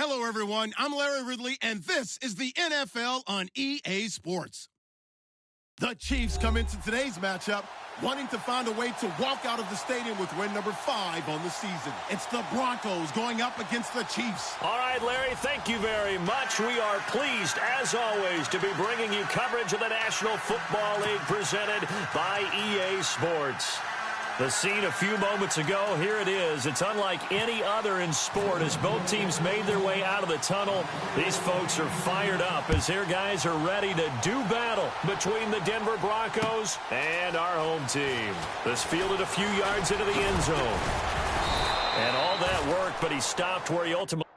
Hello, everyone. I'm Larry Ridley, and this is the NFL on EA Sports. The Chiefs come into today's matchup wanting to find a way to walk out of the stadium with win number 5 on the season. It's the Broncos going up against the Chiefs. All right, Larry, thank you very much. We are pleased, as always, to be bringing you coverage of the National Football League presented by EA Sports. The scene a few moments ago, here it is. It's unlike any other in sport as both teams made their way out of the tunnel. These folks are fired up as their guys are ready to do battle between the Denver Broncos and our home team. This fielded a few yards into the end zone. And all that worked, but he stopped where he ultimately...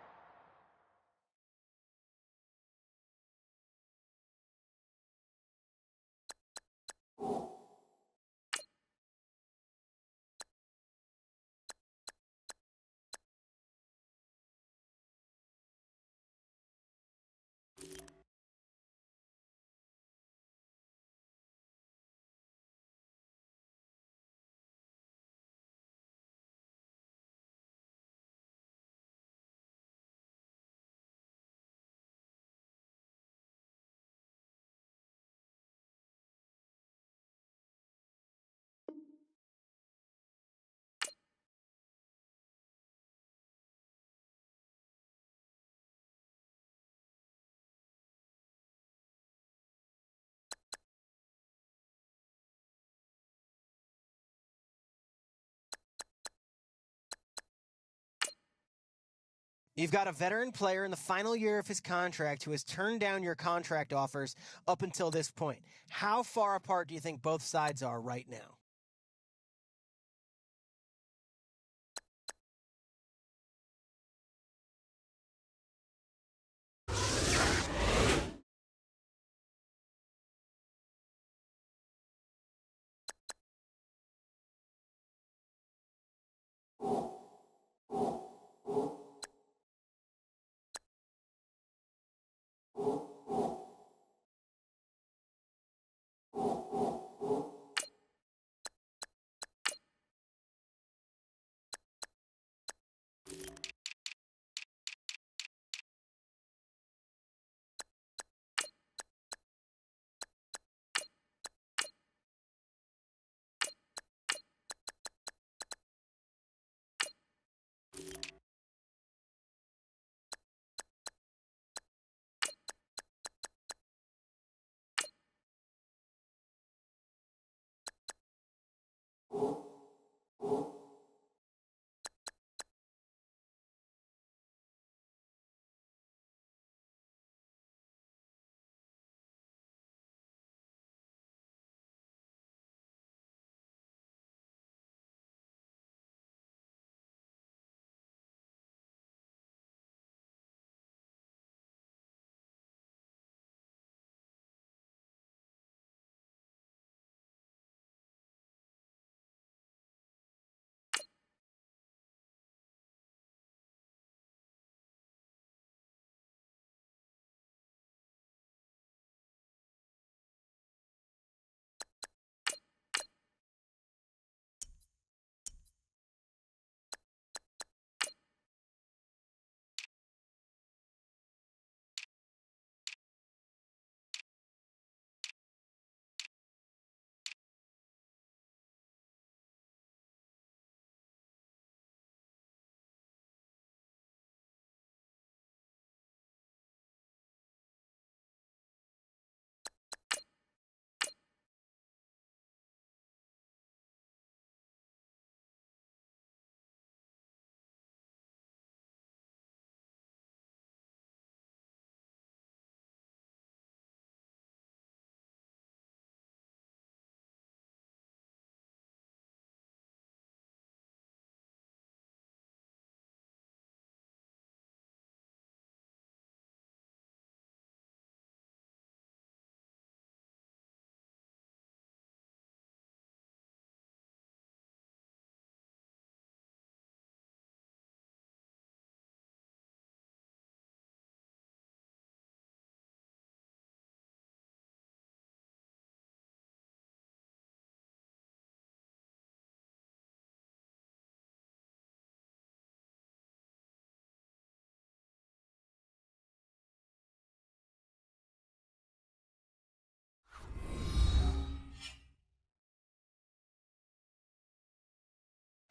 You've got a veteran player in the final year of his contract who has turned down your contract offers up until this point. How far apart do you think both sides are right now?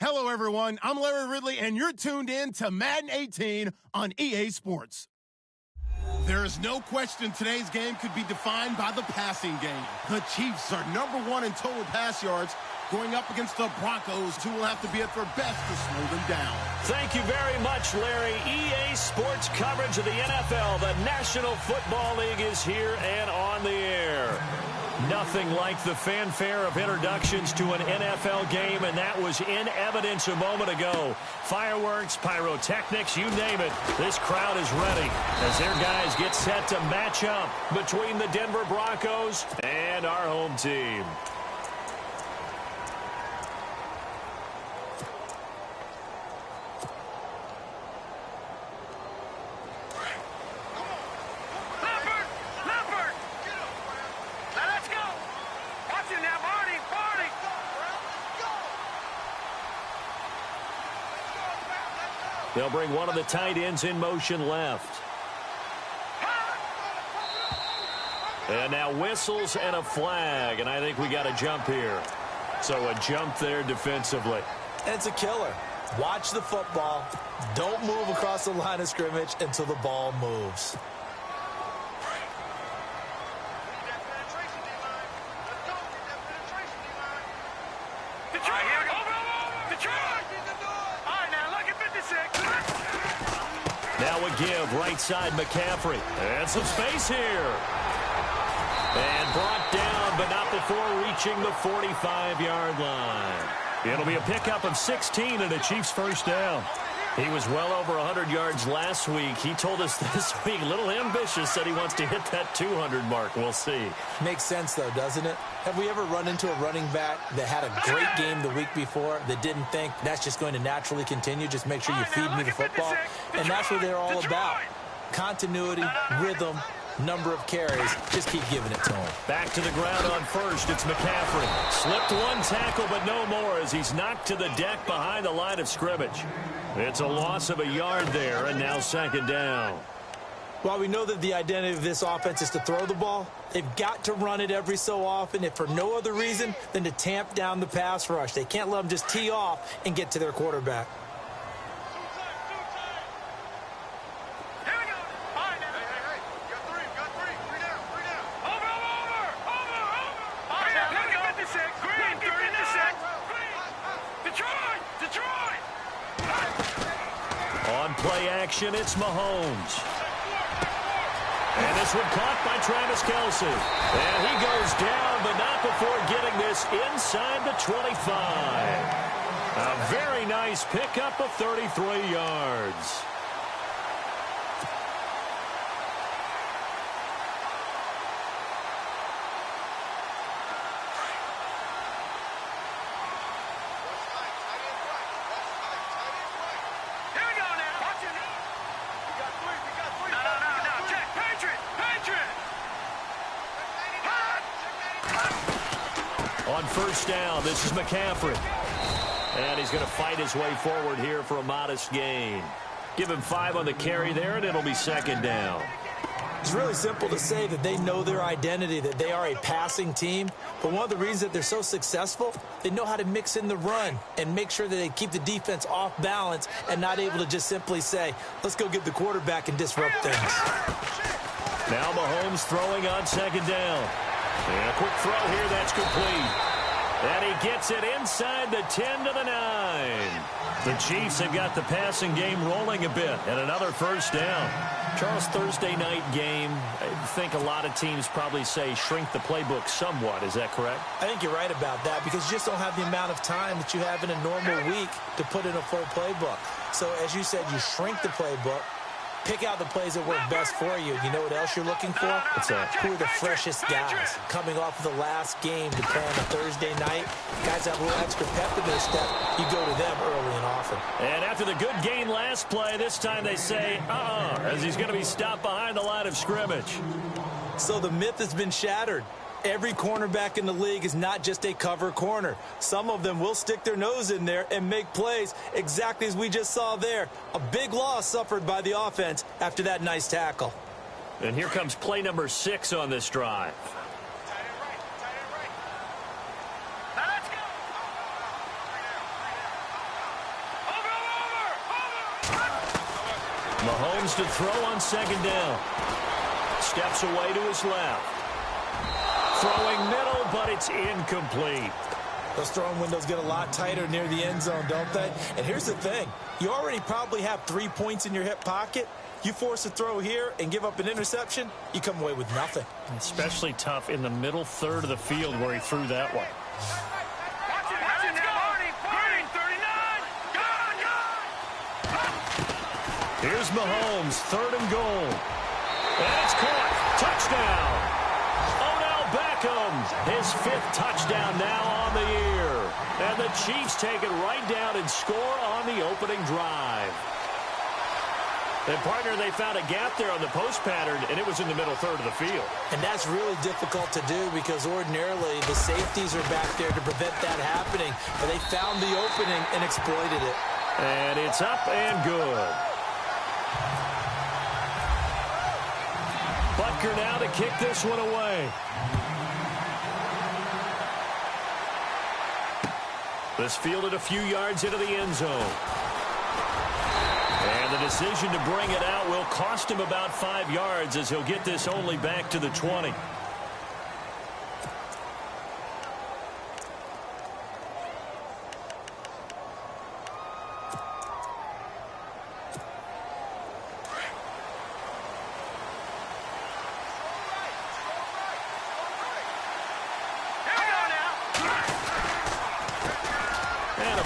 Hello, everyone. I'm Larry Ridley, and you're tuned in to Madden 18 on EA Sports. There is no question today's game could be defined by the passing game. The Chiefs are #1 in total pass yards, going up against the Broncos, who will have to be at their best to slow them down. Thank you very much, Larry. EA Sports coverage of the NFL. The National Football League is here and on the air. Nothing like the fanfare of introductions to an NFL game, and that was in evidence a moment ago. Fireworks, pyrotechnics, you name it. This crowd is ready as their guys get set to match up between the Denver Broncos and our home team. They'll bring one of the tight ends in motion left. And now whistles and a flag, and I think we got a jump here. So a jump there defensively. It's a killer. Watch the football. Don't move across the line of scrimmage until the ball moves. Now a give, right side McCaffrey. And some space here. And brought down, but not before reaching the 45-yard line. It'll be a pickup of 16 and a Chiefs first down. He was well over 100 yards last week. He told us this week, a little ambitious, said he wants to hit that 200 mark. We'll see. Makes sense, though, doesn't it? Have we ever run into a running back that had a great game the week before that didn't think that's just going to naturally continue? Just make sure you feed me the football. And that's what they're all about. Continuity, rhythm, number of carries. Just keep giving it to him. Back to the ground on first. It's McCaffrey. Slipped one tackle, but no more as he's knocked to the deck behind the line of scrimmage. It's a loss of a yard there, and now second down. While we know that the identity of this offense is to throw the ball, they've got to run it every so often, if for no other reason than to tamp down the pass rush. They can't let them just tee off and get to their quarterback. Play action, it's Mahomes. And this one caught by Travis Kelce. And he goes down, but not before getting this inside the 25. A very nice pickup of 33 yards. On first down, this is McCaffrey. And he's going to fight his way forward here for a modest gain. Give him 5 on the carry there, and it'll be second down. It's really simple to say that they know their identity, that they are a passing team. But one of the reasons that they're so successful, they know how to mix in the run and make sure that they keep the defense off balance and not able to just simply say, let's go get the quarterback and disrupt things. Now Mahomes throwing on second down. And a quick throw here, that's complete. And he gets it inside the 10 to the 9. The Chiefs have got the passing game rolling a bit, and another first down. Charles, Thursday night game, I think a lot of teams probably say shrink the playbook somewhat. Is that correct? I think you're right about that because you just don't have the amount of time that you have in a normal week to put in a full playbook. So as you said, you shrink the playbook. Pick out the plays that work best for you. You know what else you're looking for? What's that? Who are the freshest guys coming off of the last game to play on a Thursday night? Guys that have a little extra pep in their step, you go to them early and often. And after the good gain last play, this time they say, as he's going to be stopped behind the line of scrimmage. So the myth has been shattered. Every cornerback in the league is not just a cover corner. Some of them will stick their nose in there and make plays exactly as we just saw there. A big loss suffered by the offense after that nice tackle. And here comes play number 6 on this drive. Mahomes to throw on second down. Steps away to his left. Throwing middle, but it's incomplete. Those throwing windows get a lot tighter near the end zone, don't they? And here's the thing. You already probably have 3 points in your hip pocket. You force a throw here and give up an interception, you come away with nothing. Especially tough in the middle third of the field where he threw that one. Here's Mahomes, 3rd and goal. And it's caught. Touchdown. Odell Beckham, his 5th touchdown now on the year. And the Chiefs take it right down and score on the opening drive. And, partner, they found a gap there on the post pattern, and it was in the middle third of the field. And that's really difficult to do because ordinarily the safeties are back there to prevent that happening. But they found the opening and exploited it. And it's up and good. Butker now to kick this one away. This fielded a few yards into the end zone. And the decision to bring it out will cost him about 5 yards as he'll get this only back to the 20.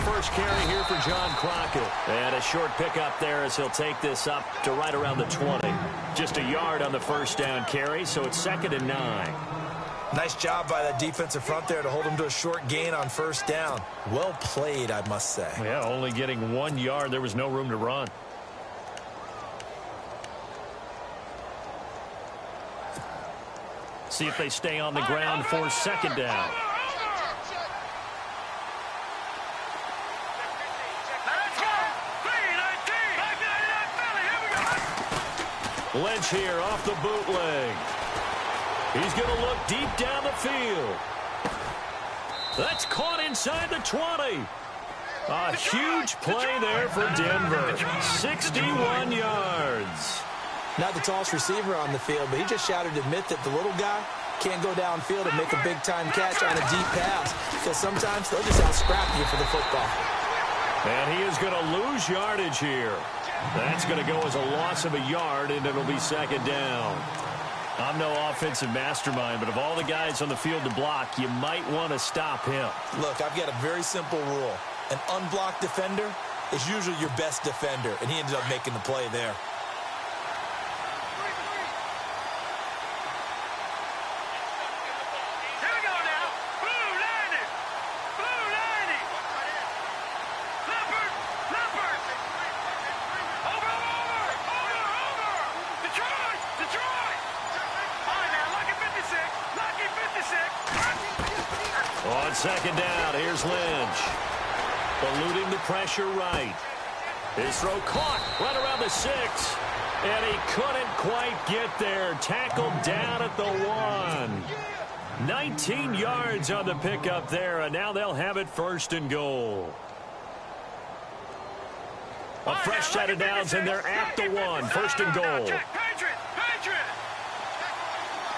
First carry here for John Crockett. And a short pickup there as he'll take this up to right around the 20. Just a yard on the first down carry, so it's 2nd and 9. Nice job by that defensive front there to hold him to a short gain on first down. Well played, I must say. Yeah, only getting 1 yard. There was no room to run. See if they stay on the ground for 2nd down. Lynch here off the bootleg. He's going to look deep down the field. That's caught inside the 20. A huge play there for Denver. 61 yards. Not the tallest receiver on the field, but he just shouted to admit that the little guy can't go downfield and make a big-time catch on a deep pass because sometimes they'll just out-scrap you for the football. And he is going to lose yardage here. That's going to go as a loss of a yard, and it'll be 2nd down. I'm no offensive mastermind, but of all the guys on the field to block, you might want to stop him. Look, I've got a very simple rule. An unblocked defender is usually your best defender, and he ended up making the play there. On 2nd down, here's Lynch. Eluding the pressure right. His throw caught right around the 6. And he couldn't quite get there. Tackled down at the 1. 19 yards on the pickup there, and now they'll have it 1st and goal. A fresh set of downs, and they're at the 1. 1st and goal.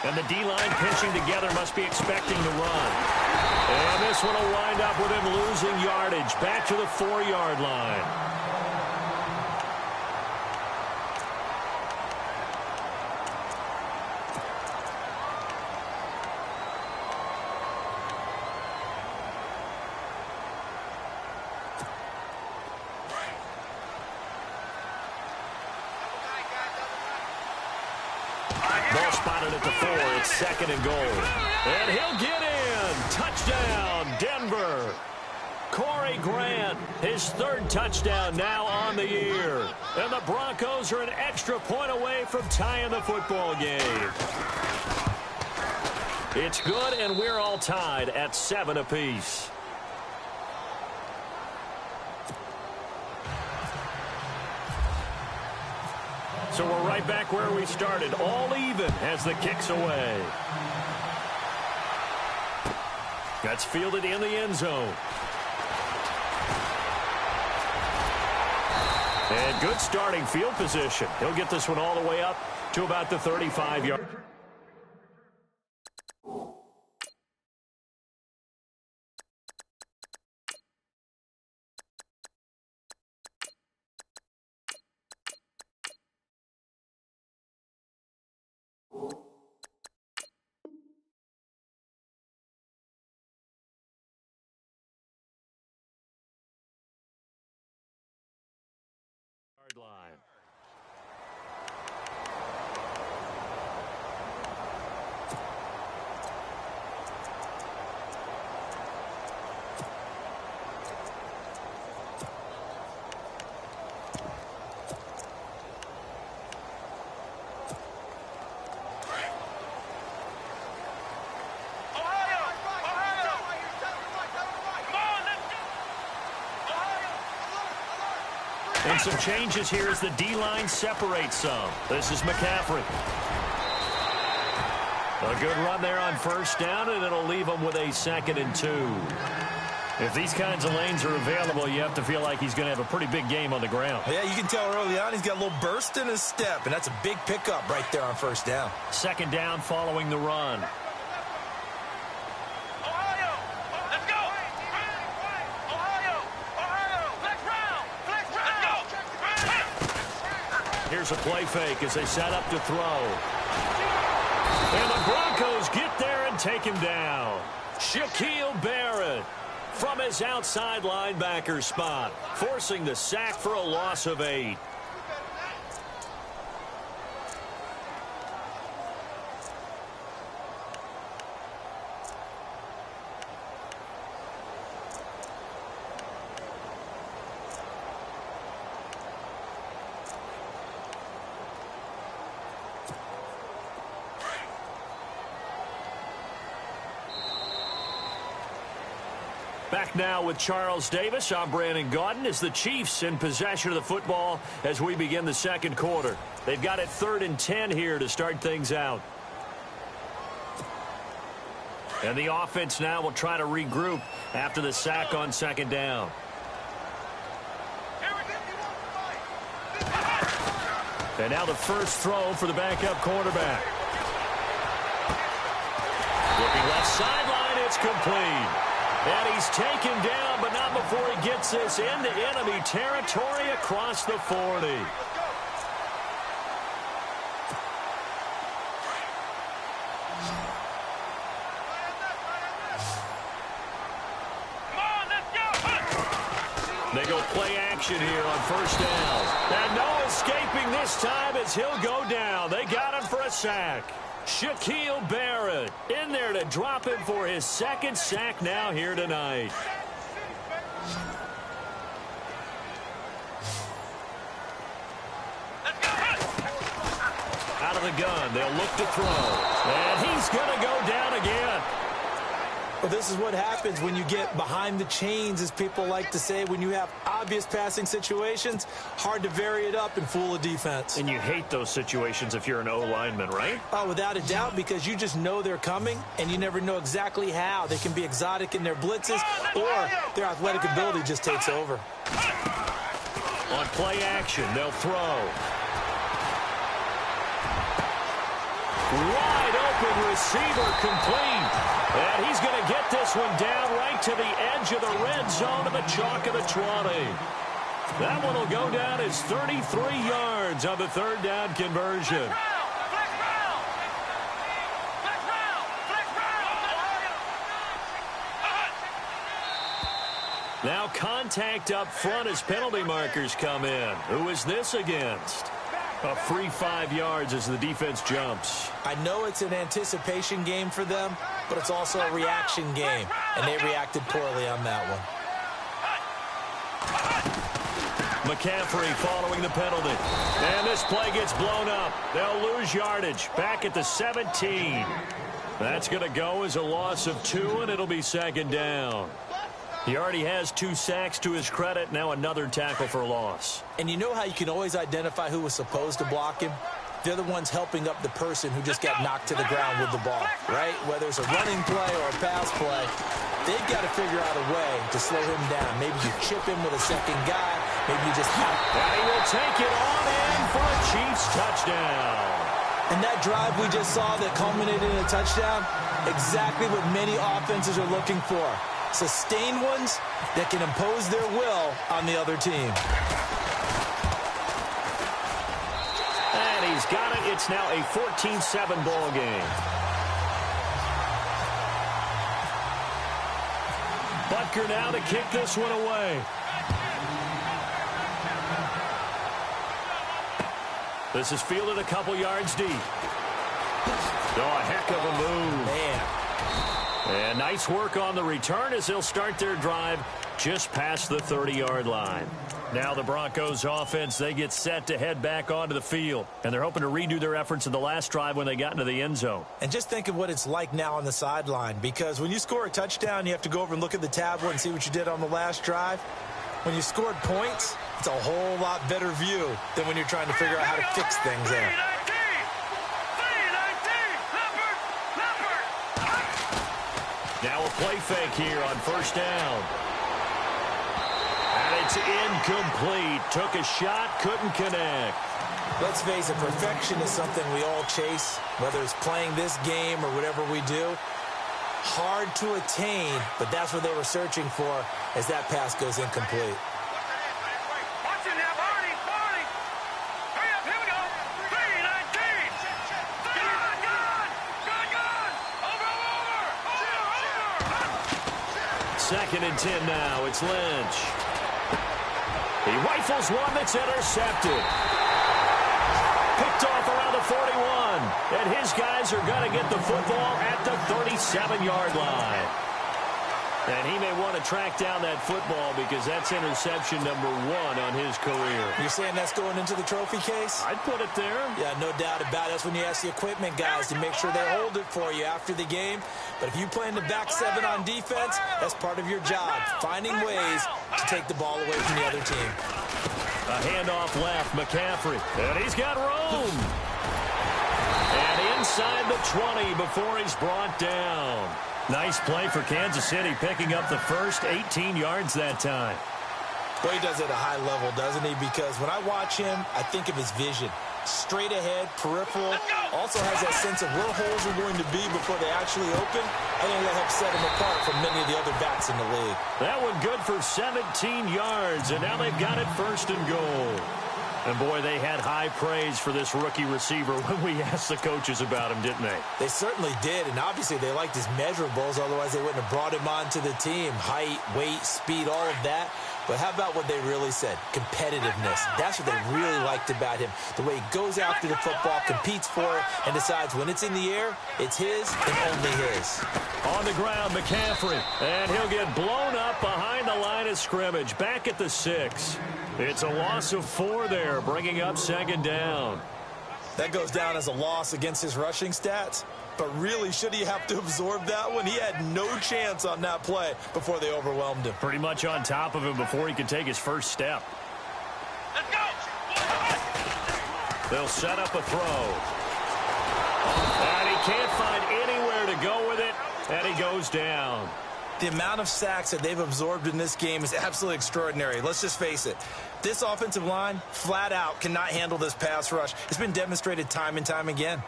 And the D-line pinching together must be expecting to run. And this one will wind up with him losing yardage back to the 4-yard line. Ball spotted at the 4. It's 2nd and goal. And he'll get in. Touchdown, Denver. Corey Grant, his 3rd touchdown now on the year. And the Broncos are an extra point away from tying the football game. It's good, and we're all tied at 7 apiece. So we're right back where we started, all even as the kick's away. That's fielded in the end zone. And good starting field position. He'll get this one all the way up to about the 35-yard. Line. And some changes here as the D-line separates some. This is McCaffrey. A good run there on first down, and it'll leave them with a 2nd and 2. If these kinds of lanes are available, you have to feel like he's going to have a pretty big game on the ground. Yeah, you can tell early on he's got a little burst in his step, and that's a big pickup right there on first down. 2nd down following the run. Here's a play fake as they set up to throw. And the Broncos get there and take him down. Shaquille Barrett from his outside linebacker spot, forcing the sack for a loss of 8. Back now with Charles Davis. I'm Brandon Gaudin as the Chiefs in possession of the football as we begin the second quarter. They've got it 3rd and 10 here to start things out. And the offense now will try to regroup after the sack on 2nd down. And now the first throw for the backup quarterback. Looking left sideline, it's complete. And he's taken down, but not before he gets this into enemy territory across the 40. They go play action here on first down. And no escaping this time as he'll go down. They got him for a sack. Shaquille Barrett in there to drop him for his 2nd sack now here tonight. Out of the gun, they'll look to throw. And he's going to go down again. Well, this is what happens when you get behind the chains, as people like to say. When you have obvious passing situations, hard to vary it up and fool a defense. And you hate those situations if you're an O-lineman, right? Oh, without a doubt, because you just know they're coming, and you never know exactly how. They can be exotic in their blitzes, or their athletic ability just takes over. On play action, they'll throw. Wide open receiver complete. And he's going to get this one down right to the edge of the red zone to the chalk of the 20. That one will go down as 33 yards on the 3rd down conversion. Now contact up front as penalty markers come in. Who is this against? A free 5 yards as the defense jumps. I know it's an anticipation game for them, but it's also a reaction game, and they reacted poorly on that one. McCaffrey following the penalty. And this play gets blown up. They'll lose yardage back at the 17. That's going to go as a loss of 2, and it'll be 2nd down. He already has 2 sacks to his credit. Now another tackle for loss. And you know how you can always identify who was supposed to block him? They're the ones helping up the person who just got knocked to the ground with the ball, right? Whether it's a running play or a pass play, they've got to figure out a way to slow him down. Maybe you chip him with a second guy. maybe you just have. And he will take it on in for a Chiefs touchdown. And that drive we just saw that culminated in a touchdown, exactly what many offenses are looking for. Sustained ones that can impose their will on the other team. And he's got it. It's now a 14-7 ball game. Butker now to kick this one away. This is fielded a couple yards deep. Oh, a heck of a move. Man. And nice work on the return as they'll start their drive just past the 30-yard line. Now the Broncos offense, they get set to head back onto the field. And they're hoping to redo their efforts in the last drive when they got into the end zone. And just think of what it's like now on the sideline. Because when you score a touchdown, you have to go over and look at the tablet and see what you did on the last drive. When you scored points, it's a whole lot better view than when you're trying to figure out how to fix things there. Now a play fake here on first down. And it's incomplete. Took a shot, couldn't connect. Let's face it, perfection is something we all chase, whether it's playing this game or whatever we do. Hard to attain, but that's what they were searching for as that pass goes incomplete. Second and 10 now. It's Lynch. He rifles one that's intercepted. Picked off around the 41. And his guys are going to get the football at the 37-yard line. And he may want to track down that football because that's interception number 1 on his career. You're saying that's going into the trophy case? I'd put it there. Yeah, no doubt about it. That's when you ask the equipment guys to make sure they hold it for you after the game. But if you play in the back 7 on defense, that's part of your job, finding ways to take the ball away from the other team. A handoff left, McCaffrey. And he's got room. And inside the 20 before he's brought down. Nice play for Kansas City, picking up the first 18 yards that time. Well, he does it at a high level, doesn't he? Because when I watch him, I think of his vision. Straight ahead, peripheral, also has that sense of where holes are going to be before they actually open. I think that helps set him apart from many of the other backs in the league. That one good for 17 yards, and now they've got it first and goal. And, boy, they had high praise for this rookie receiver when we asked the coaches about him, didn't they? They certainly did, and obviously they liked his measurables. Otherwise, they wouldn't have brought him onto the team. Height, weight, speed, all of that. But how about what they really said? Competitiveness. That's what they really liked about him. The way he goes after the football, competes for it, and decides when it's in the air, it's his and only his. On the ground, McCaffrey. And he'll get blown up behind the line of scrimmage. Back at the 6. It's a loss of 4 there, bringing up second down. That goes down as a loss against his rushing stats. But really, should he have to absorb that one? He had no chance on that play before they overwhelmed him. Pretty much on top of him before he could take his first step. Let's go! They'll set up a throw. And he can't find anywhere to go with it, and he goes down. The amount of sacks that they've absorbed in this game is absolutely extraordinary. Let's just face it. This offensive line, flat out, cannot handle this pass rush. It's been demonstrated time and time again.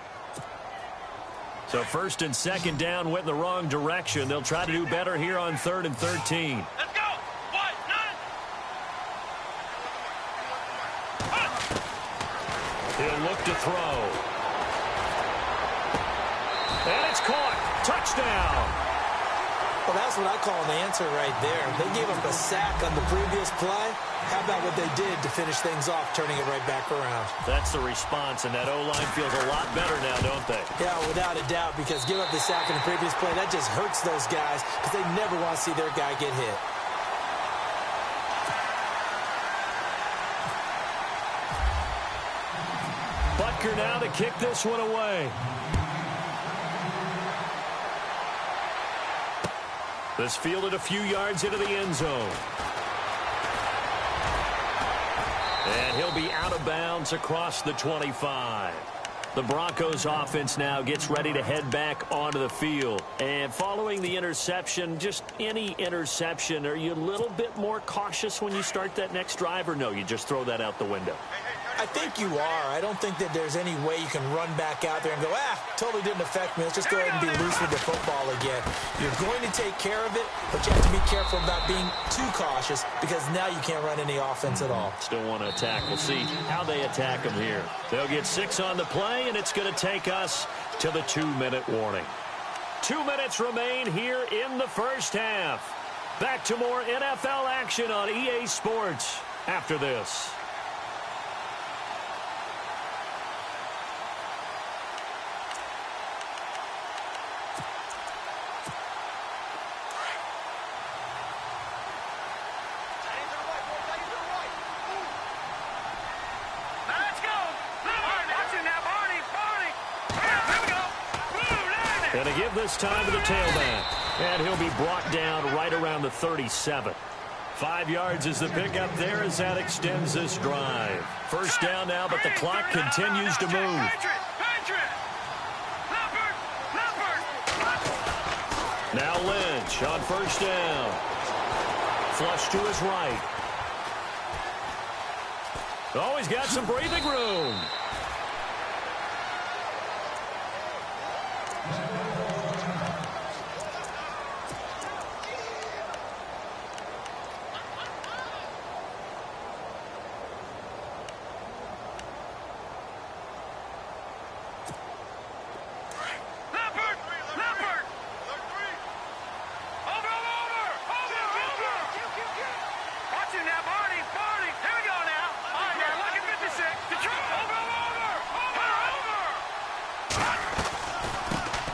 So first and second down went in the wrong direction. They'll try to do better here on 3rd and 13. Let's go! 1, 9. He'll look to throw. And it's caught. Touchdown. Well, that's what I call an answer right there. They gave up a sack on the previous play. How about what they did to finish things off, turning it right back around? That's the response, and that O-line feels a lot better now, don't they? Yeah, without a doubt, because give up the sack in the previous play, that just hurts those guys because they never want to see their guy get hit. Butker now to kick this one away. This fielded a few yards into the end zone. And he'll be out of bounds across the 25. The Broncos offense now gets ready to head back onto the field. And following the interception, just any interception, are you a little bit more cautious when you start that next drive, or no, you just throw that out the window? I think you are. I don't think that there's any way you can run back out there and go, totally didn't affect me. Let's just go ahead and be loose with the football again. You're going to take care of it, but you have to be careful about being too cautious because now you can't run any offense at all. Still want to attack. We'll see how they attack them here. They'll get 6 on the play, and it's going to take us to the 2-minute warning. 2 minutes remain here in the first half. Back to more NFL action on EA Sports after this. And to give this time to the tailback. And he'll be brought down right around the 37. 5 yards is the pickup there as that extends this drive. First down now, but the clock continues to move. Now Lynch on first down. Flush to his right. Oh, he's got some breathing room.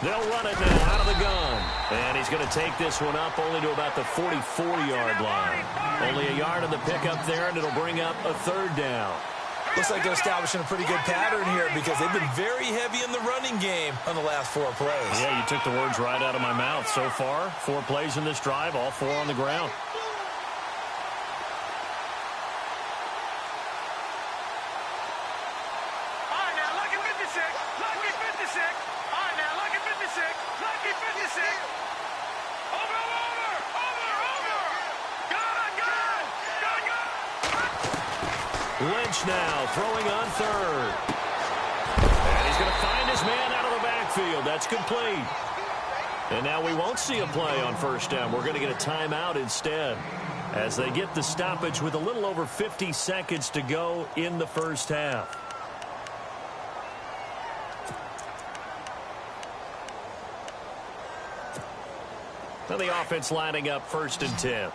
They'll run it now out of the gun. And he's going to take this one up only to about the 44-yard line. Only a yard on the pickup there, and it'll bring up a third down. Looks like they're establishing a pretty good pattern here because they've been very heavy in the running game on the last 4 plays. Yeah, you took the words right out of my mouth. So far, 4 plays in this drive, all 4 on the ground. Lynch now throwing on third. And he's going to find his man out of the backfield. That's complete. And now we won't see a play on first down. We're going to get a timeout instead as they get the stoppage with a little over 50 seconds to go in the first half. Now the offense lining up 1st and 10.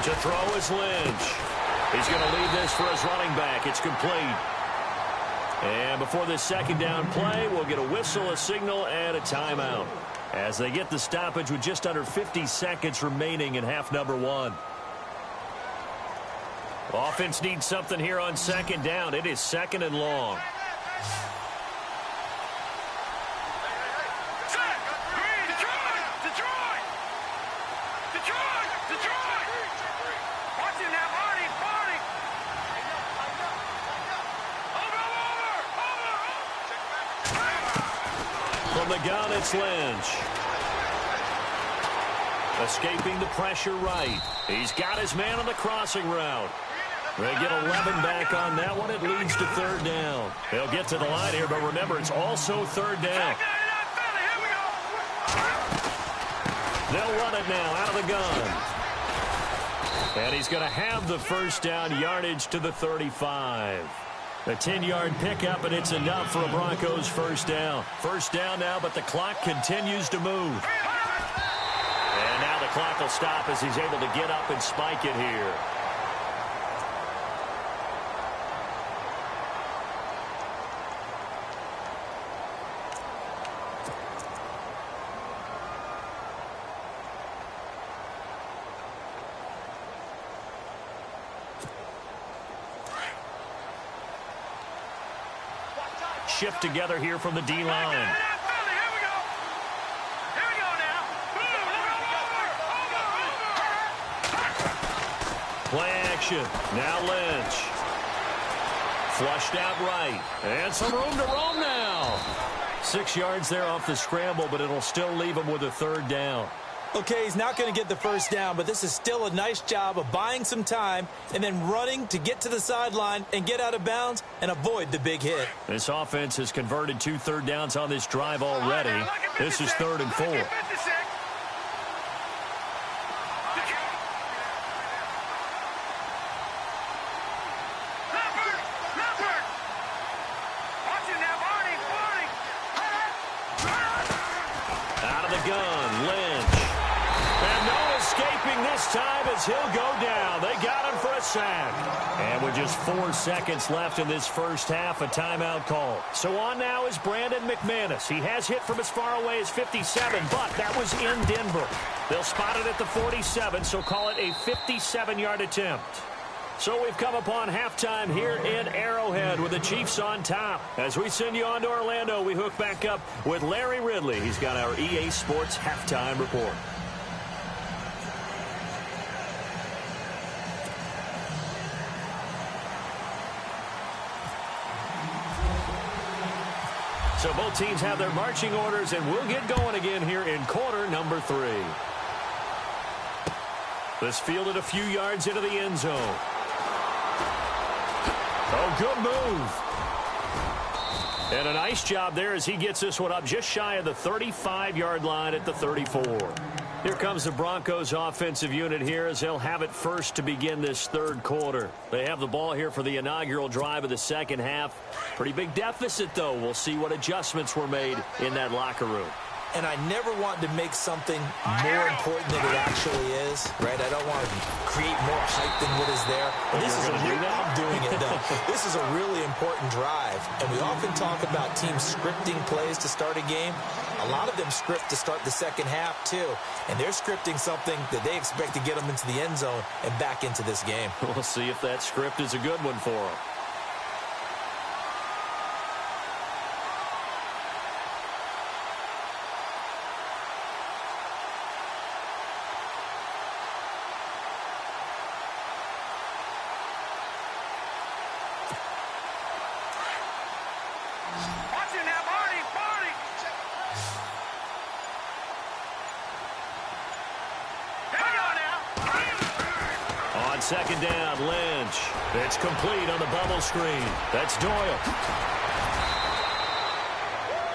To throw is Lynch. He's going to leave this for his running back. It's complete. And before this second down play, we'll get a whistle, a signal, and a timeout as they get the stoppage with just under 50 seconds remaining in half number 1. Offense needs something here on second down. It is 2nd and long. From the gun, it's Lynch. Escaping the pressure right. He's got his man on the crossing route. They get 11 back on that one. It leads to 3rd down. They'll get to the line here, but remember, it's also 3rd down. They'll run it now out of the gun. And he's going to have the first down yardage to the 35. A 10-yard pickup, and it's enough for a Broncos first down. First down now, but the clock continues to move. And now the clock will stop as he's able to get up and spike it here. Shift together here from the D-line. Play action. Now Lynch. Flushed out right. And some room to roam now. 6 yards there off the scramble, but it'll still leave him with a third down. Okay, he's not going to get the first down, but this is still a nice job of buying some time and then running to get to the sideline and get out of bounds and avoid the big hit. This offense has converted 2 third downs on this drive already. This is 3rd and 4. Out of the gun, Lynch. And no escaping this time as he'll go down. They got him for a sack. And with just 4 seconds left in this first half, a timeout call. So on now is Brandon McManus. He has hit from as far away as 57, but that was in Denver. They'll spot it at the 47, so call it a 57-yard attempt. So we've come upon halftime here in Arrowhead with the Chiefs on top. As we send you on to Orlando, we hook back up with Larry Ridley. He's got our EA Sports halftime report. So both teams have their marching orders, and we'll get going again here in quarter number 3. This fielded a few yards into the end zone. Oh, good move. And a nice job there as he gets this one up just shy of the 35-yard line at the 34. Here comes the Broncos offensive unit here as they'll have it first to begin this third quarter. They have the ball here for the inaugural drive of the second half. Pretty big deficit, though. We'll see what adjustments were made in that locker room. And I never want to make something more important than it actually is, right? I don't want to create more hype than what is there. This is I'm doing it, though. This is a really important drive. And we often talk about teams scripting plays to start a game. A lot of them script to start the second half, too. And they're scripting something that they expect to get them into the end zone and back into this game. We'll see if that script is a good one for them. Second down, Lynch. It's complete on the bubble screen. That's Doyle.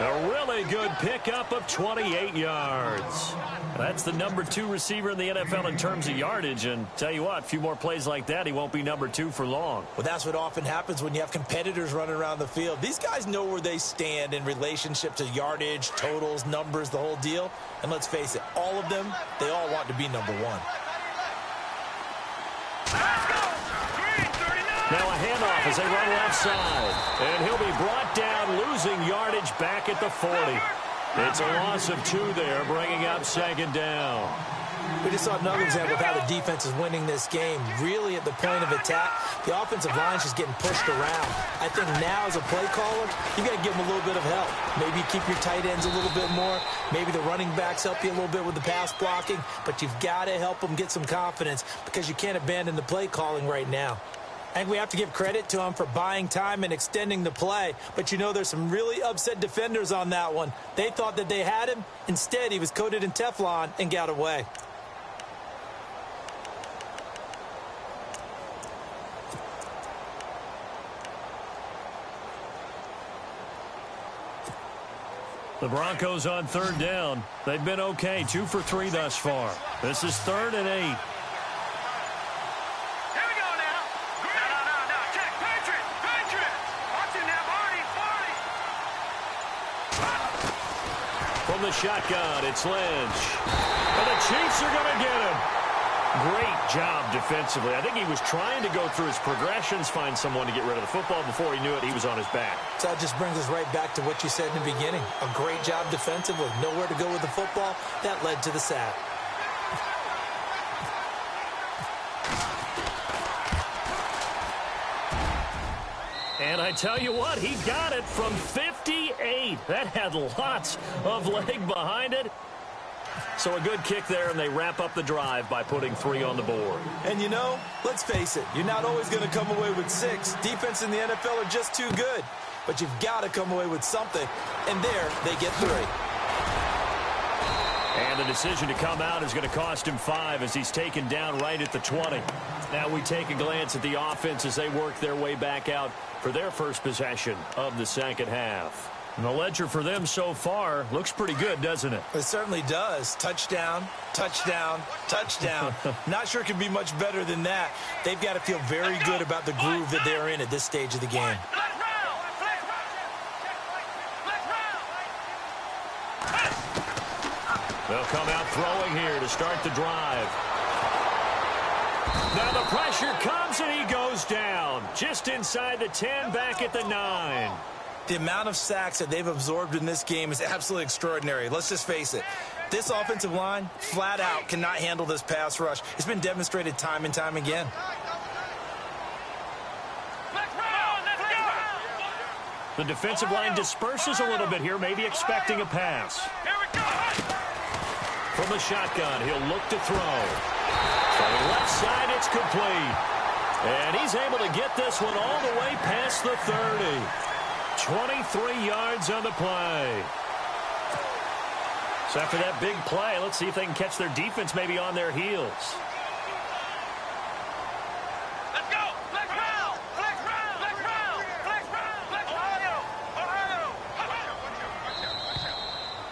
A really good pickup of 28 yards. That's the number 2 receiver in the NFL in terms of yardage. And tell you what, a few more plays like that, he won't be number 2 for long. Well, that's what often happens when you have competitors running around the field. These guys know where they stand in relationship to yardage, totals, numbers, the whole deal. And let's face it, all of them, they all want to be number 1. Now a handoff as they run left side. And he'll be brought down, losing yardage back at the 40. It's a loss of 2 there, bringing up second down. We just saw another example of how the defense is winning this game. Really at the point of attack, the offensive line's just getting pushed around. I think now as a play caller, you got to give them a little bit of help. Maybe keep your tight ends a little bit more. Maybe the running backs help you a little bit with the pass blocking. But you've got to help them get some confidence because you can't abandon the play calling right now. I think we have to give credit to him for buying time and extending the play. But, you know, there's some really upset defenders on that one. They thought that they had him. Instead, he was coated in Teflon and got away. The Broncos on third down. They've been okay, 2 for 3 thus far. This is 3rd and 8. From the shotgun, it's Lynch. And the Chiefs are going to get him. Great job defensively. I think he was trying to go through his progressions, find someone to get rid of the football. Before he knew it, he was on his back. So that just brings us right back to what you said in the beginning. A great job defensively. Nowhere to go with the football. That led to the sack. And I tell you what, he got it from 58. That had lots of leg behind it. So a good kick there, and they wrap up the drive by putting 3 on the board. And you know, let's face it, you're not always going to come away with 6. Defense in the NFL are just too good. But you've got to come away with something. And there, they get 3. And the decision to come out is going to cost him 5 as he's taken down right at the 20. Now we take a glance at the offense as they work their way back out for their first possession of the second half. And the ledger for them so far looks pretty good, doesn't it? It certainly does. Touchdown, touchdown, touchdown. Not sure it can be much better than that. They've got to feel very good about the groove that they're in at this stage of the game. They'll come out throwing here to start the drive. Now the pressure comes and he goes down. Just inside the 10, back at the 9. The amount of sacks that they've absorbed in this game is absolutely extraordinary. Let's just face it. This offensive line, flat out, cannot handle this pass rush. It's been demonstrated time and time again. The defensive line disperses a little bit here, maybe expecting a pass. From the shotgun, he'll look to throw. From the left side, it's complete. And he's able to get this one all the way past the 30. 23 yards on the play. So after that big play, let's see if they can catch their defense maybe on their heels. Let's go! Flex round! Flex round! Flex round! Flex round! Flex Ohio!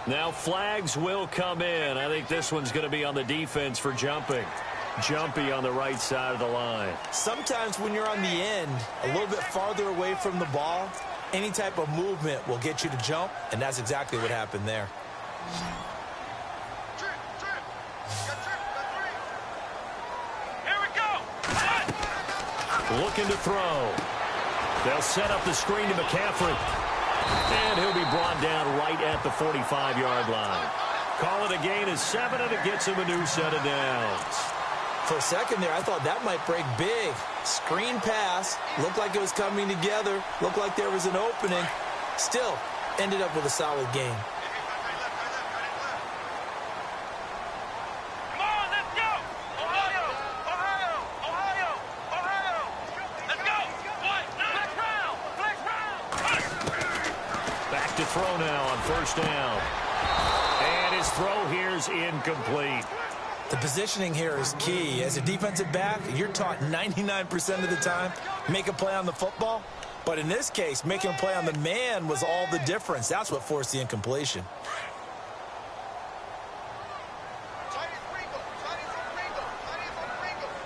Now flags will come in. I think this one's going to be on the defense for jumping. Jumpy on the right side of the line. Sometimes when you're on the end, a little bit farther away from the ball, any type of movement will get you to jump, and that's exactly what happened there. Here we go! Looking to throw. They'll set up the screen to McCaffrey. And he'll be brought down right at the 45-yard line. Call it a gain of 7, and it gets him a new set of downs. For a second there, I thought that might break big. Screen pass. Looked like it was coming together. Looked like there was an opening. Still, ended up with a solid gain. Come on, let's go! Ohio! Ohio! Ohio! Ohio! Let's go! What? Flex round! Flex round! Back to throw now on first down. And his throw here's incomplete. The positioning here is key. As a defensive back, you're taught 99% of the time, make a play on the football. But in this case, making a play on the man was all the difference. That's what forced the incompletion.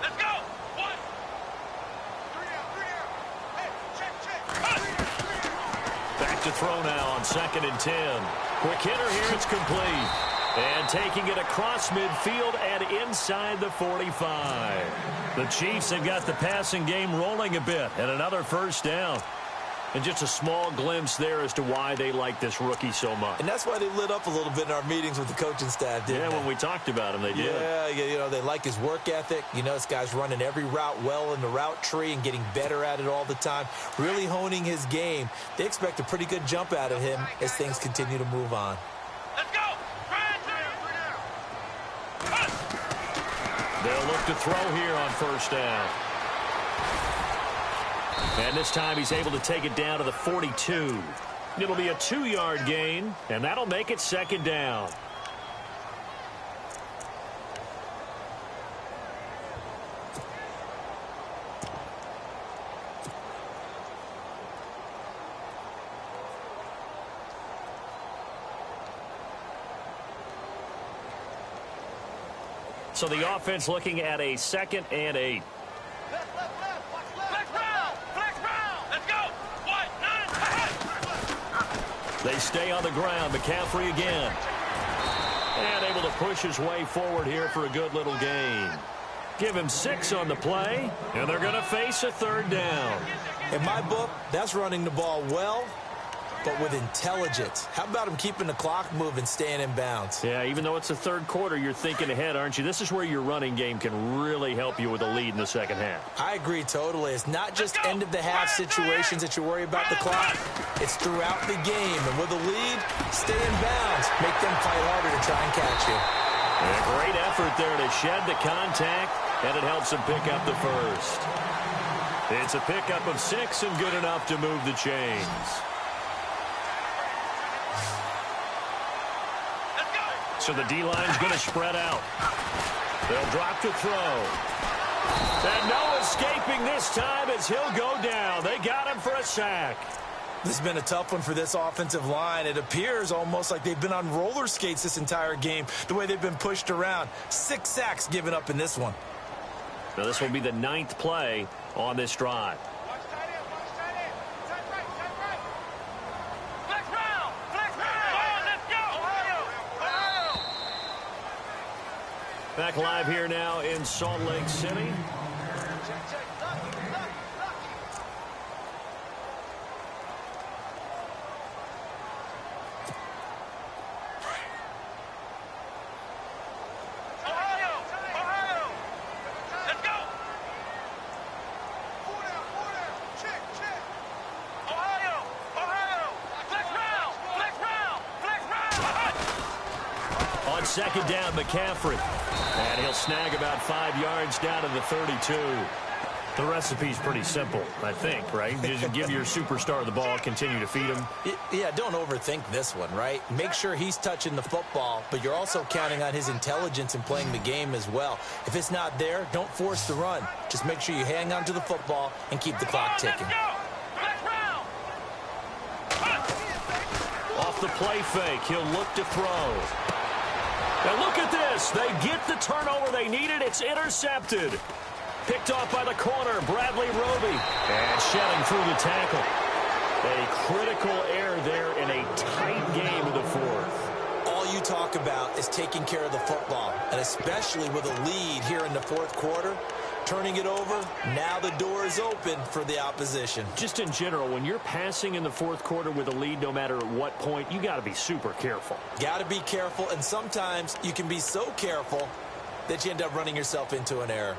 Let's go! What? Back to throw now on 2nd and 10. Quick hitter here, it's complete. And taking it across midfield and inside the 45. The Chiefs have got the passing game rolling a bit, and another first down. And just a small glimpse there as to why they like this rookie so much. And that's why they lit up a little bit in our meetings with the coaching staff, didn't they? Yeah, when we talked about him, they did. Yeah, you know, they like his work ethic. You know, this guy's running every route well in the route tree and getting better at it all the time, really honing his game. They expect a pretty good jump out of him as things continue to move on. Let's go! They'll look to throw here on first down. And this time he's able to take it down to the 42. It'll be a 2-yard gain, and that'll make it 2nd down. So the offense looking at a 2nd and 8. They stay on the ground. McCaffrey again. And able to push his way forward here for a good little gain. Give him 6 on the play, and they're going to face a 3rd down. In my book, that's running the ball well, but with intelligence. How about him keeping the clock moving, staying in bounds? Yeah, even though it's the 3rd quarter, you're thinking ahead, aren't you? This is where your running game can really help you with a lead in the 2nd half. I agree totally. It's not just end-of-the-half situations that you worry about the clock. It's throughout the game. And with a lead, stay in bounds. Make them fight harder to try and catch you. And a great effort there to shed the contact, and it helps him pick up the first. It's a pickup of 6 and good enough to move the chains. So the D-line's going to spread out. They'll drop to throw. And no escaping this time as he'll go down. They got him for a sack. This has been a tough one for this offensive line. It appears almost like they've been on roller skates this entire game, the way they've been pushed around. 6 sacks given up in this one. Now this will be the 9th play on this drive. Back live here now in Salt Lake City. Second down, McCaffrey. And he'll snag about 5 yards down to the 32. The recipe's pretty simple, I think, right? Just give your superstar the ball, continue to feed him. Yeah, don't overthink this one, right? Make sure he's touching the football, but you're also counting on his intelligence in playing the game as well. If it's not there, don't force the run. Just make sure you hang on to the football and keep the clock ticking. Off the play fake, he'll look to throw. Now look at this. They get the turnover they needed. It's intercepted. Picked off by the corner, Bradley Roby. And shedding through the tackle. A critical error there in a tight game of the fourth. All you talk about is taking care of the football, and especially with a lead here in the fourth quarter. Turning it over, now the door is open for the opposition. Just in general, when you're passing in the fourth quarter with a lead, no matter at what point, you got to be super careful. Got to be careful, and sometimes you can be so careful that you end up running yourself into an error.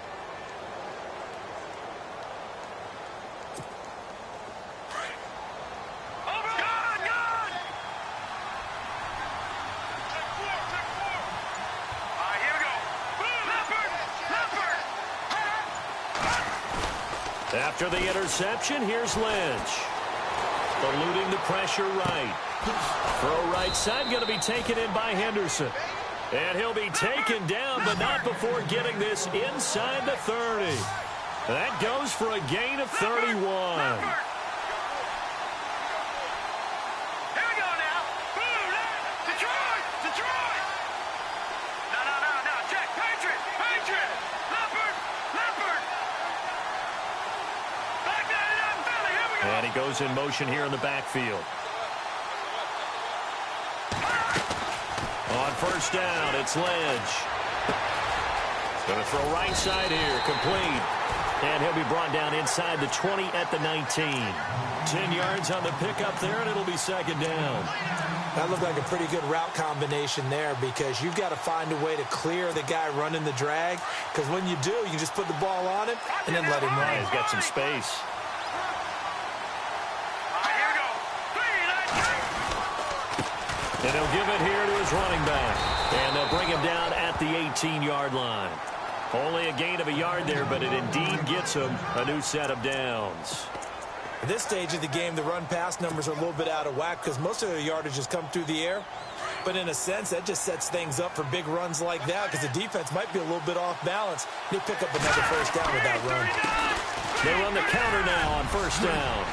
After the interception, here's Lynch. Eluding the pressure right. Throw right side, going to be taken in by Henderson. And he'll be taken down, but not before getting this inside the 30. That goes for a gain of 31. And he goes in motion here in the backfield. On first down, it's Lynch. Going to throw right side here, complete. And he'll be brought down inside the 20 at the 19. 10 yards on the pickup there, and it'll be second down. That looked like a pretty good route combination there because you've got to find a way to clear the guy running the drag. Because when you do, you just put the ball on him and then let him run. He's got some space. And he'll give it here to his running back. And they'll bring him down at the 18-yard line. Only a gain of a yard there, but it indeed gets him a new set of downs. At this stage of the game, the run-pass numbers are a little bit out of whack because most of their yardage has come through the air. But in a sense, that just sets things up for big runs like that because the defense might be a little bit off balance. They pick up another first down with that run. They run the counter now on first down.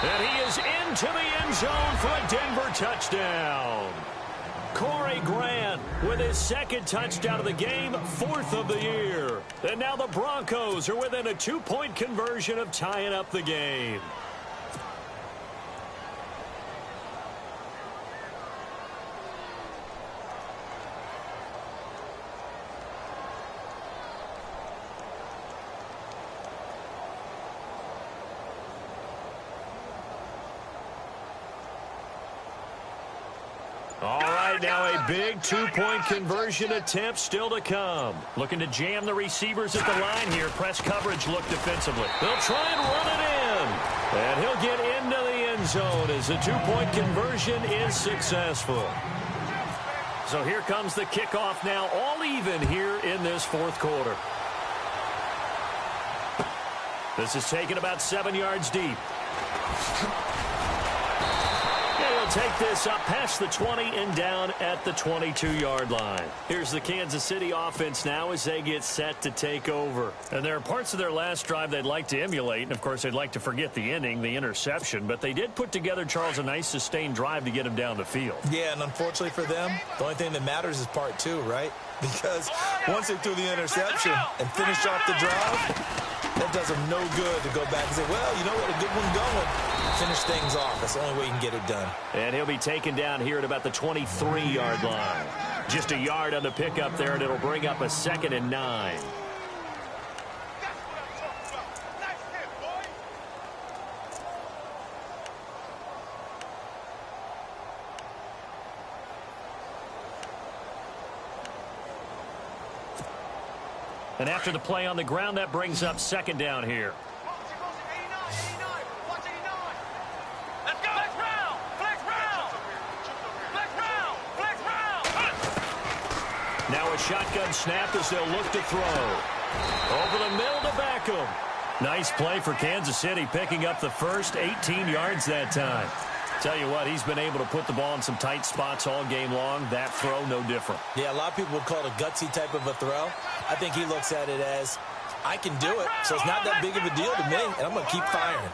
And he is into the end zone for a Denver touchdown. Corey Grant with his second touchdown of the game, 4th of the year. And now the Broncos are within a 2-point conversion of tying up the game. All right, now a big 2-point conversion attempt still to come. Looking to jam the receivers at the line here. Press coverage look defensively. They'll try and run it in. And he'll get into the end zone as the 2-point conversion is successful. So here comes the kickoff now, all even here in this fourth quarter. This is taken about 7 yards deep. And he'll take this up past the 20 and down at the 22-yard line. Here's the Kansas City offense now as they get set to take over. And there are parts of their last drive they'd like to emulate. And, of course, they'd like to forget the ending, the interception. But they did put together, Charles, a nice sustained drive to get him down the field. Yeah, and unfortunately for them, the only thing that matters is part two, right? Because once they threw the interception and finished off the drive, that does them no good to go back and say, well, you know what, a good one going. Finish things off. That's the only way you can get it done. And he'll be taken down here at about the 23-yard line. Just a yard on the pickup there, and it'll bring up a 2nd and 9. And after the play on the ground, that brings up 2nd down here. Now a shotgun snap as they'll look to throw. Over the middle to Beckham. Nice play for Kansas City, picking up the first 18 yards that time. Tell you what, he's been able to put the ball in some tight spots all game long. That throw, no different. Yeah, a lot of people would call it a gutsy type of a throw. I think he looks at it as, I can do it, so it's not that big of a deal to me, and I'm going to keep firing.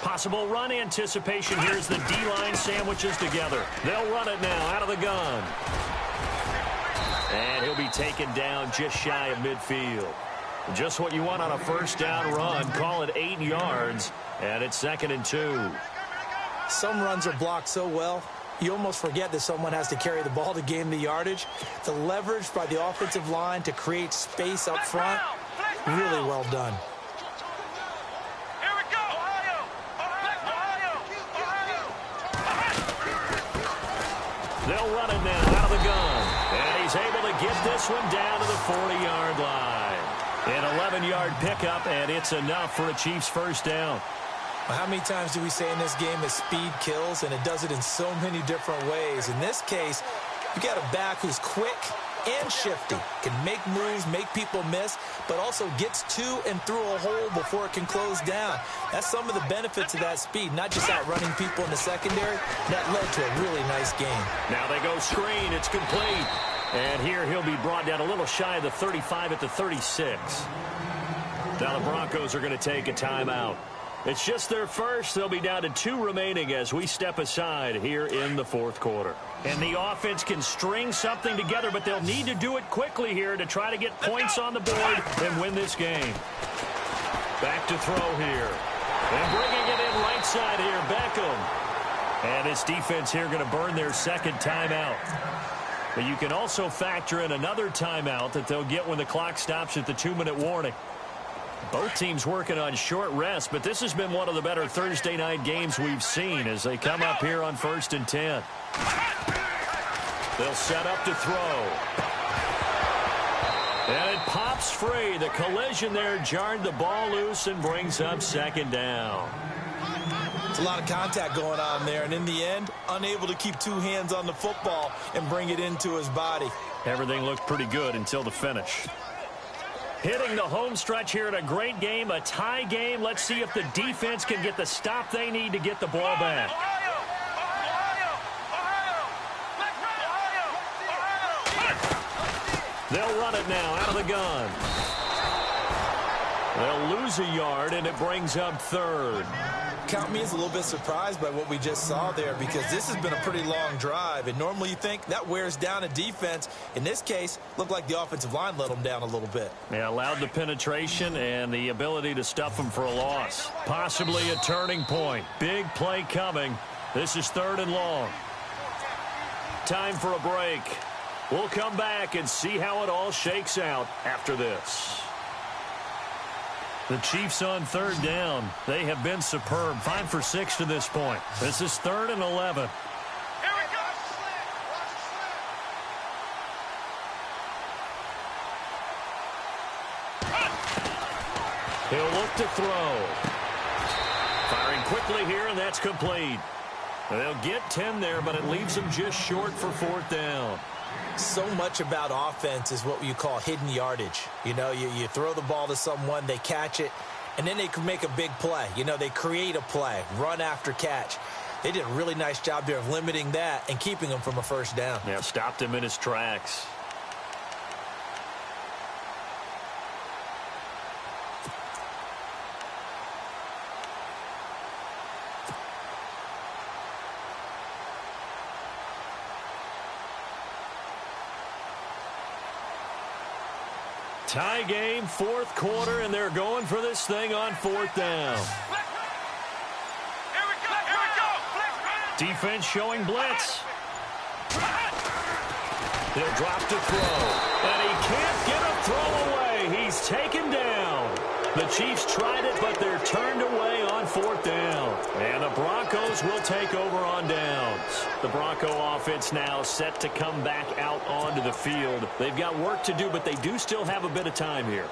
Possible run anticipation. Here's the D-line sandwiches together. They'll run it now out of the gun. And he'll be taken down just shy of midfield. Just what you want on a first down run. Call it 8 yards, and it's 2nd and 2. Some runs are blocked so well, you almost forget that someone has to carry the ball to gain the yardage. The leverage by the offensive line to create space up front, really well done. They'll run it now out of the gun. And he's able to get this one down to the 40-yard line. An 11-yard pickup, and it's enough for a Chiefs first down. Well, how many times do we say in this game that speed kills, and it does it in so many different ways? In this case, you got a back who's quick and shifty, can make moves, make people miss, but also gets to and through a hole before it can close down. That's some of the benefits of that speed, not just outrunning people in the secondary. That led to a really nice game. Now they go screen. It's complete. And here he'll be brought down a little shy of the 35 at the 36. Now the Broncos are going to take a timeout. It's just their first. They'll be down to 2 remaining as we step aside here in the fourth quarter. And the offense can string something together, but they'll need to do it quickly here to try to get points on the board and win this game. Back to throw here. And bringing it in right side here, Beckham. And this defense here going to burn their 2nd timeout. But you can also factor in another timeout that they'll get when the clock stops at the 2-minute warning. Both teams working on short rest, but this has been one of the better Thursday night games we've seen as they come up here on 1st and 10. They'll set up to throw. And it pops free. The collision there jarred the ball loose and brings up 2nd down. It's a lot of contact going on there, and in the end, unable to keep 2 hands on the football and bring it into his body. Everything looked pretty good until the finish. Hitting the home stretch here in a great game, a tie game. Let's see if the defense can get the stop they need to get the ball back. They'll run it now out of the gun. They'll lose a yard, and it brings up 3rd. Count me as a little bit surprised by what we just saw there, because this has been a pretty long drive, and normally you think that wears down a defense. In this case, looked like the offensive line let them down a little bit. Yeah, allowed the penetration and the ability to stuff them for a loss. Possibly a turning point. Big play coming. This is 3rd and long. Time for a break. We'll come back and see how it all shakes out after this. The Chiefs on 3rd down. They have been superb. 5 for 6 to this point. This is 3rd and 11. Here we go. He'll look to throw. Firing quickly here, and that's complete. They'll get 10 there, but it leaves them just short for 4th down. So much about offense is what you call hidden yardage. You know, you throw the ball to someone, they catch it, and then they can make a big play. You know, they create a play, run after catch. They did a really nice job there of limiting that and keeping him from a first down. Yeah, stopped him in his tracks. Tie game, 4th quarter, and they're going for this thing on 4th down. Here we go. Defense showing blitz. He'll drop to throw, and he can't get a throw away. He's taken down. The Chiefs tried it, but they're turned away on 4th down. And the Broncos will take over on downs. The Bronco offense now set to come back out onto the field. They've got work to do, but they do still have a bit of time here.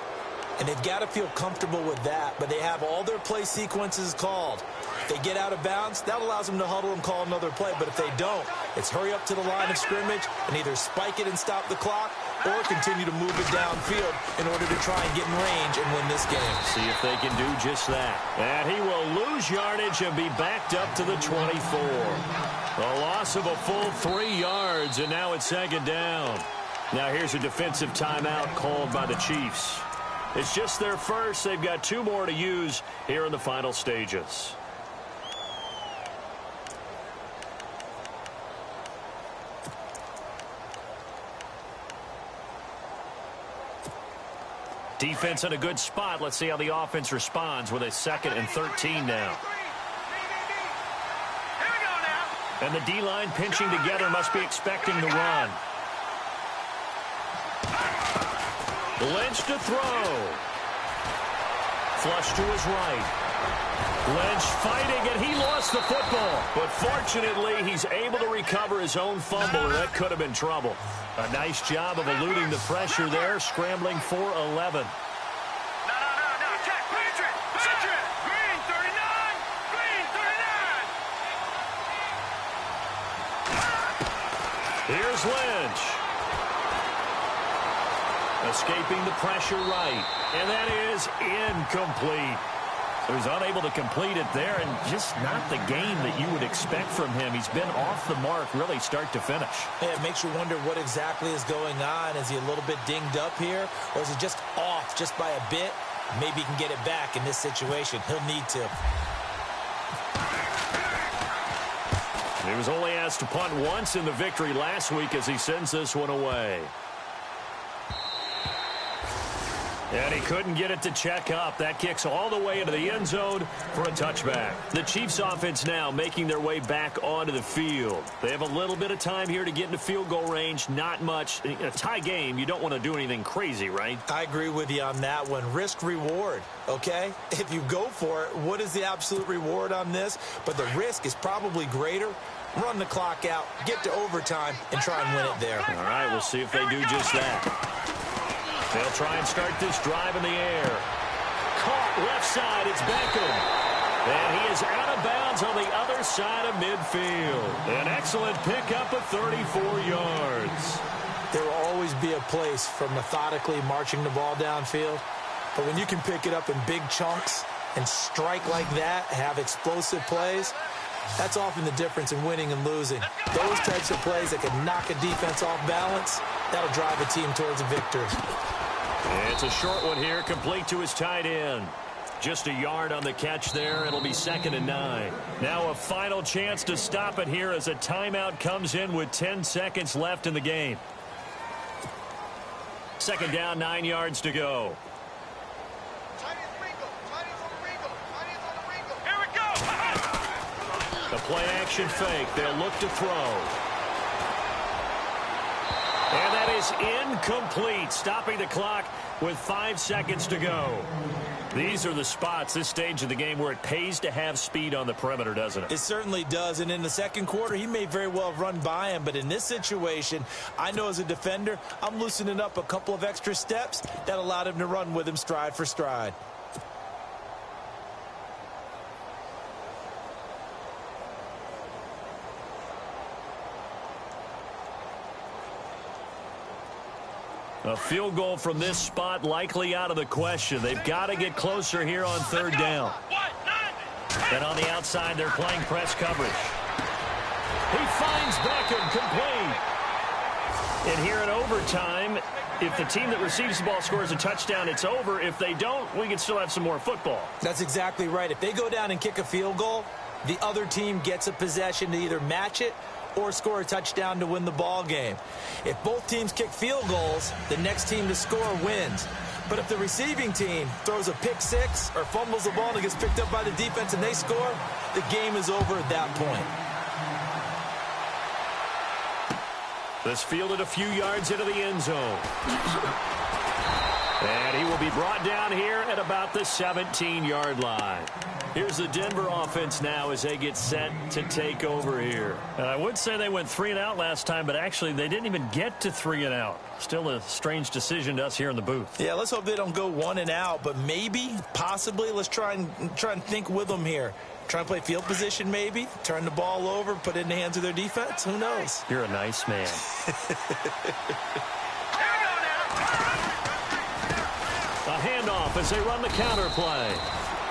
And they've got to feel comfortable with that, but they have all their play sequences called. If they get out of bounds, that allows them to huddle and call another play. But if they don't, it's hurry up to the line of scrimmage and either spike it and stop the clock or continue to move it downfield in order to try and get in range and win this game. See if they can do just that. And he will lose yardage and be backed up to the 24. A loss of a full 3 yards, and now it's 2nd down. Now here's a defensive timeout called by the Chiefs. It's just their first. They've got 2 more to use here in the final stages. Defense in a good spot. Let's see how the offense responds with a 2nd and 13 now. Here we go now. And the D-line pinching together, must be expecting the run. Lynch to throw. Flush to his right. Lynch fighting, and he lost the football. But fortunately, he's able to recover his own fumble, and that could have been trouble. A nice job of eluding the pressure there, scrambling for 11. No. Check. Citrus. Green 39. Green 39. Here's Lynch. Escaping the pressure right. And that is incomplete. He was unable to complete it there, and just not the game that you would expect from him. He's been off the mark really start to finish. Yeah, it makes you wonder what exactly is going on. Is he a little bit dinged up here, or is he just off just by a bit? Maybe he can get it back in this situation. He'll need to. He was only asked to punt once in the victory last week as he sends this one away. And he couldn't get it to check up. That kicks all the way into the end zone for a touchback. The Chiefs offense now making their way back onto the field. They have a little bit of time here to get into field goal range. Not much. In a tie game, you don't want to do anything crazy, right? I agree with you on that one. Risk reward, okay? If you go for it, what is the absolute reward on this? But the risk is probably greater. Run the clock out, get to overtime, and try and win it there. All right, we'll see if they do just that. They'll try and start this drive in the air. Caught left side. It's Beckham. And he is out of bounds on the other side of midfield. An excellent pickup of 34 yards. There will always be a place for methodically marching the ball downfield. But when you can pick it up in big chunks and strike like that, have explosive plays, that's often the difference in winning and losing. Those types of plays that can knock a defense off balance, that'll drive a team towards a victory. It's a short one here, complete to his tight end. Just a yard on the catch there. It'll be 2nd and 9. Now a final chance to stop it here as a timeout comes in with 10 seconds left in the game. 2nd down, 9 yards to go. Here we go. The play action fake. They'll look to throw. And that is incomplete, stopping the clock with 5 seconds to go. These are the spots, this stage of the game, where it pays to have speed on the perimeter, doesn't it? It certainly does, and in the second quarter, he may very well have run by him, but in this situation, I know as a defender, I'm loosening up a couple of extra steps that allowed him to run with him stride for stride. A field goal from this spot likely out of the question. They've got to get closer here on third down. And on the outside, they're playing press coverage. He finds Beckham complete. And here in overtime, if the team that receives the ball scores a touchdown, it's over. If they don't, we can still have some more football. That's exactly right. If they go down and kick a field goal, the other team gets a possession to either match it or score a touchdown to win the ball game. If both teams kick field goals, the next team to score wins. But if the receiving team throws a pick six or fumbles the ball and it gets picked up by the defense and they score, the game is over at that point. This fielded a few yards into the end zone. And he will be brought down here at about the 17-yard line. Here's the Denver offense now as they get set to take over here. And I would say they went 3 and out last time, but actually they didn't even get to 3 and out. Still a strange decision to us here in the booth. Yeah, let's hope they don't go 1 and out, but maybe, possibly, let's try and think with them here. Try and play field position maybe, turn the ball over, put it in the hands of their defense. Who knows? You're a nice man. A handoff as they run the counter play.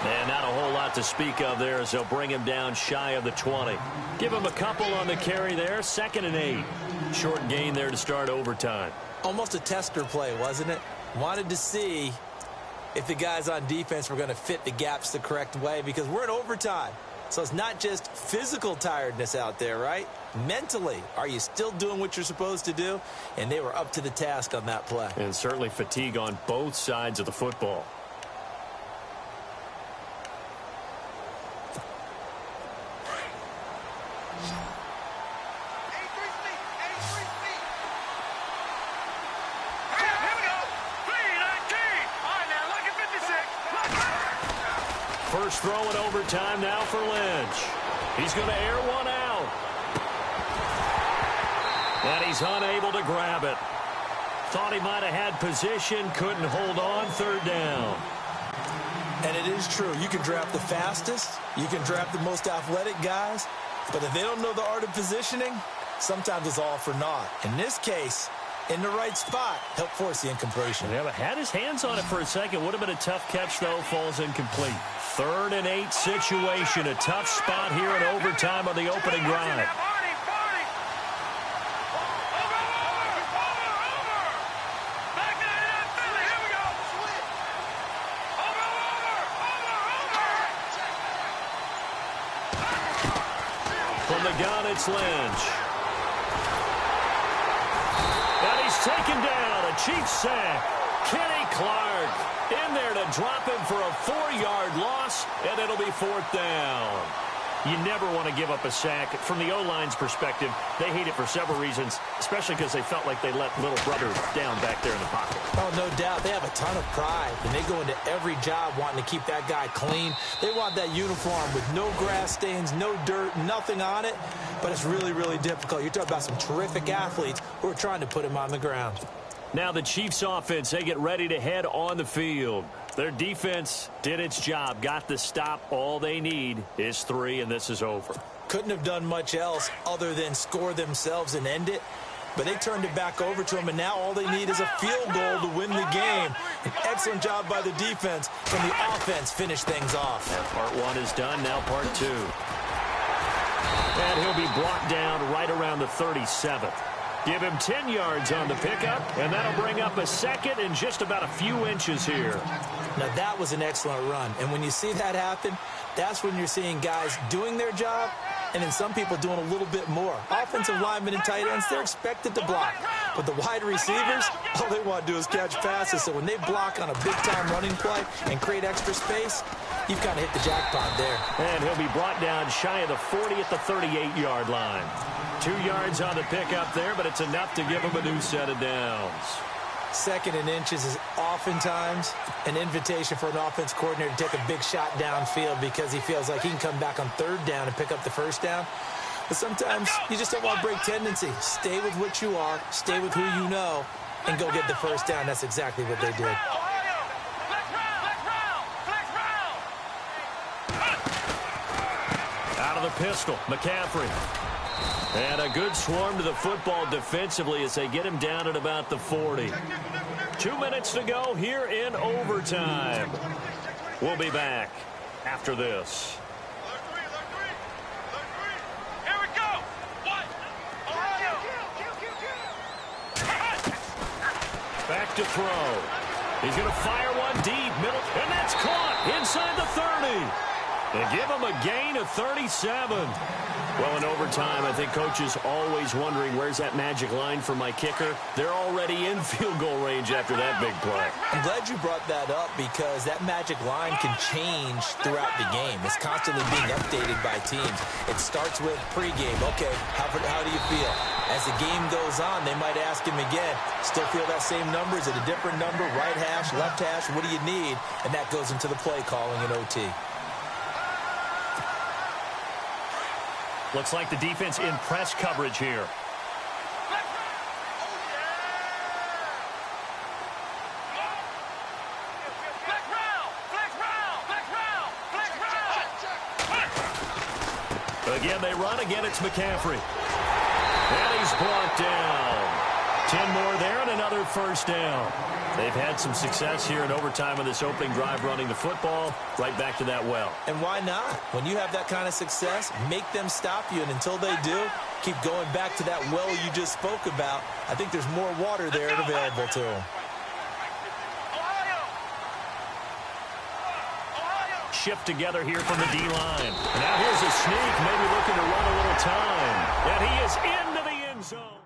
And not a whole lot to speak of there as they'll bring him down shy of the 20. Give him a couple on the carry there. 2nd and 8. Short gain there to start overtime. Almost a tester play, wasn't it? Wanted to see if the guys on defense were going to fit the gaps the correct way because we're in overtime. So it's not just physical tiredness out there, right? Mentally, are you still doing what you're supposed to do? And they were up to the task on that play. And certainly fatigue on both sides of the football. First throw in overtime now for Lynch. He's going to air one out. And he's unable to grab it. Thought he might have had position, couldn't hold on. 3rd down. And it is true. You can draft the fastest. You can draft the most athletic guys. But if they don't know the art of positioning, sometimes it's all for naught. In this case, in the right spot, help force the incompletion. Yeah, but had his hands on it for a second. Would have been a tough catch, though. Falls incomplete. 3rd and 8 situation. A tough spot here in overtime on the opening drive. From the gun, it's Lynch. And he's taken down. A Chiefs sack. Kenny Clark in there to drop him for a 4-yard loss, and it'll be 4th down. You never want to give up a sack. From the O-line's perspective, they hate it for several reasons, especially because they felt like they let little brother down back there in the pocket. Oh, no doubt. They have a ton of pride, and they go into every job wanting to keep that guy clean. They want that uniform with no grass stains, no dirt, nothing on it, but it's really, really difficult. You're talking about some terrific athletes who are trying to put him on the ground. Now the Chiefs offense, they get ready to head on the field. Their defense did its job, got the stop. All they need is 3, and this is over. Couldn't have done much else other than score themselves and end it. But they turned it back over to them, and now all they need is a field goal to win the game. An excellent job by the defense, and the offense finished things off. And part 1 is done, now part 2. And he'll be brought down right around the 37th. Give him 10 yards on the pickup, and that'll bring up a 2nd and just about a few inches here. Now, that was an excellent run. And when you see that happen, that's when you're seeing guys doing their job and then some people doing a little bit more. Offensive linemen and tight ends, they're expected to block. But the wide receivers, all they want to do is catch passes. So when they block on a big-time running play and create extra space, you've kind of hit the jackpot there. And he'll be brought down shy of the 40 at the 38-yard line. 2 yards on the pickup there, but it's enough to give him a new set of downs. 2nd and inches is oftentimes an invitation for an offense coordinator to take a big shot downfield because he feels like he can come back on 3rd down and pick up the 1st down. But sometimes you just don't want to break tendency. Stay with what you are, stay with who you know, and go get the 1st down. That's exactly what they did. Out of the pistol, McCaffrey. And a good swarm to the football defensively as they get him down at about the 40. 2 minutes to go here in overtime. We'll be back after this. Here we go. What? Ohio. Back to throw. He's going to fire one deep, middle, and that's caught inside the 30. They give him a gain of 37. Well, in overtime, I think Coach is always wondering, where's that magic line for my kicker? They're already in field goal range after that big play. I'm glad you brought that up because that magic line can change throughout the game. It's constantly being updated by teams. It starts with pregame. Okay, how do you feel? As the game goes on, they might ask him again, still feel that same number? Is it a different number? Right hash, left hash? What do you need? And that goes into the play calling in OT. Looks like the defense in press coverage here. Again, they run. Again, it's McCaffrey. And he's brought down. 10 more there and another first down. They've had some success here in overtime of this opening drive running the football. Right back to that well. And why not? When you have that kind of success, make them stop you. And until they do, keep going back to that well you just spoke about. I think there's more water there and available to them. Shift together here from the D-line. Now here's a sneak, maybe looking to run a little time. And he is into the end zone.